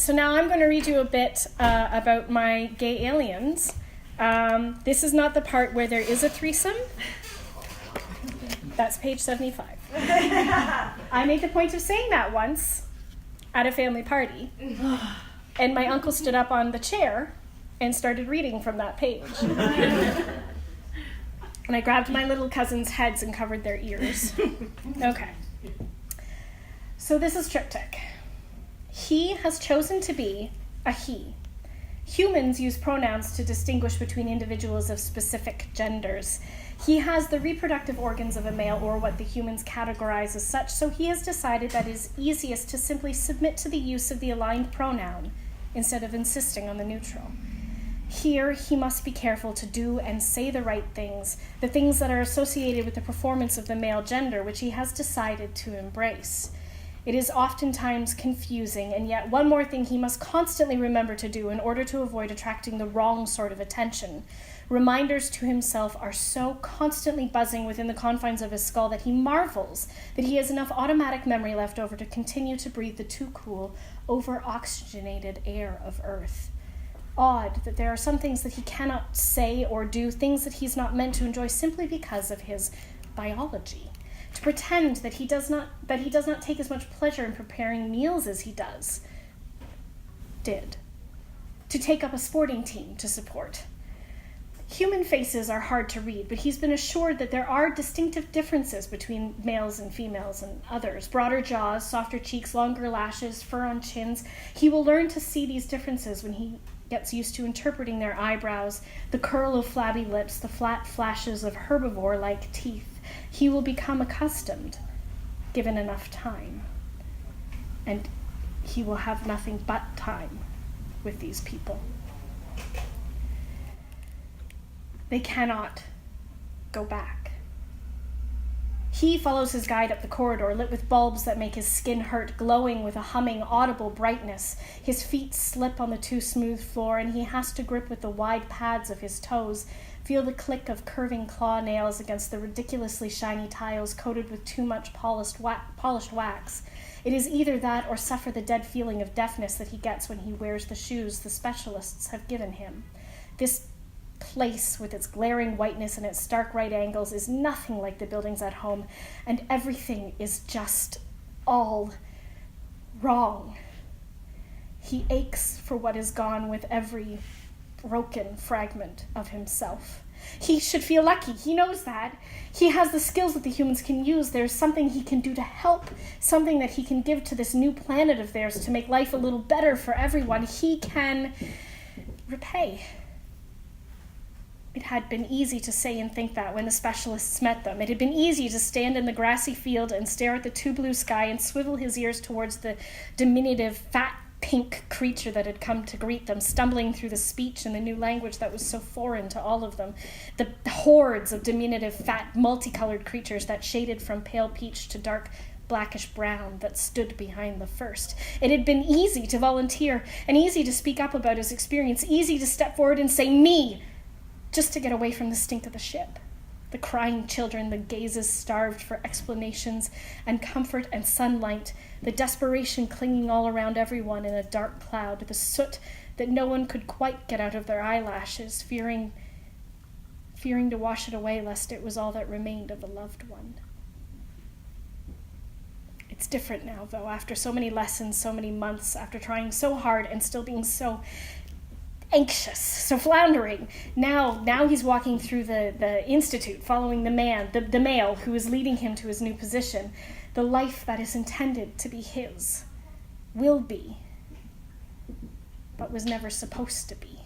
So now I'm going to read you a bit about my gay aliens. This is not the part where there is a threesome. That's page 75. I made the point of saying that once at a family party, and my uncle stood up on the chair and started reading from that page. And I grabbed my little cousins' heads and covered their ears. Okay. So this is Triptych. He has chosen to be a he. Humans use pronouns to distinguish between individuals of specific genders. He has the reproductive organs of a male, or what the humans categorize as such, so he has decided that it is easiest to simply submit to the use of the aligned pronoun instead of insisting on the neutral. Here, he must be careful to do and say the right things, the things that are associated with the performance of the male gender, which he has decided to embrace. It is oftentimes confusing, and yet one more thing he must constantly remember to do in order to avoid attracting the wrong sort of attention. Reminders to himself are so constantly buzzing within the confines of his skull that he marvels that he has enough automatic memory left over to continue to breathe the too cool, over-oxygenated air of Earth. Odd that there are some things that he cannot say or do, things that he's not meant to enjoy simply because of his biology. To pretend that he does not take as much pleasure in preparing meals as he did. To take up a sporting team to support. Human faces are hard to read, but he's been assured that there are distinctive differences between males and females and others. Broader jaws, softer cheeks, longer lashes, fur on chins. He will learn to see these differences when he gets used to interpreting their eyebrows, the curl of flabby lips, the flat flashes of herbivore-like teeth. He will become accustomed, given enough time. And he will have nothing but time with these people. They cannot go back. He follows his guide up the corridor, lit with bulbs that make his skin hurt, glowing with a humming, audible brightness. His feet slip on the too smooth floor, and he has to grip with the wide pads of his toes, feel the click of curving claw nails against the ridiculously shiny tiles coated with too much polished wax. It is either that or suffer the dead feeling of deafness that he gets when he wears the shoes the specialists have given him. This place with its glaring whiteness and its stark right angles is nothing like the buildings at home, and everything is just all wrong. He aches for what is gone with every broken fragment of himself. He should feel lucky. He knows that. He has the skills that the humans can use. There's something he can do to help, something that he can give to this new planet of theirs to make life a little better for everyone. He can repay. It had been easy to say and think that when the specialists met them. It had been easy to stand in the grassy field and stare at the too blue sky and swivel his ears towards the diminutive, fat, pink creature that had come to greet them, stumbling through the speech in the new language that was so foreign to all of them. The hordes of diminutive, fat, multicolored creatures that shaded from pale peach to dark blackish brown that stood behind the first. It had been easy to volunteer and easy to speak up about his experience, easy to step forward and say, "Me!" just to get away from the stink of the ship. The crying children, the gazes starved for explanations and comfort and sunlight, the desperation clinging all around everyone in a dark cloud, the soot that no one could quite get out of their eyelashes, fearing to wash it away lest it was all that remained of a loved one. It's different now, though, after so many lessons, so many months, after trying so hard and still being so anxious, so floundering. Now he's walking through the institute, following the male who is leading him to his new position. The life that is intended to be his will be, but was never supposed to be.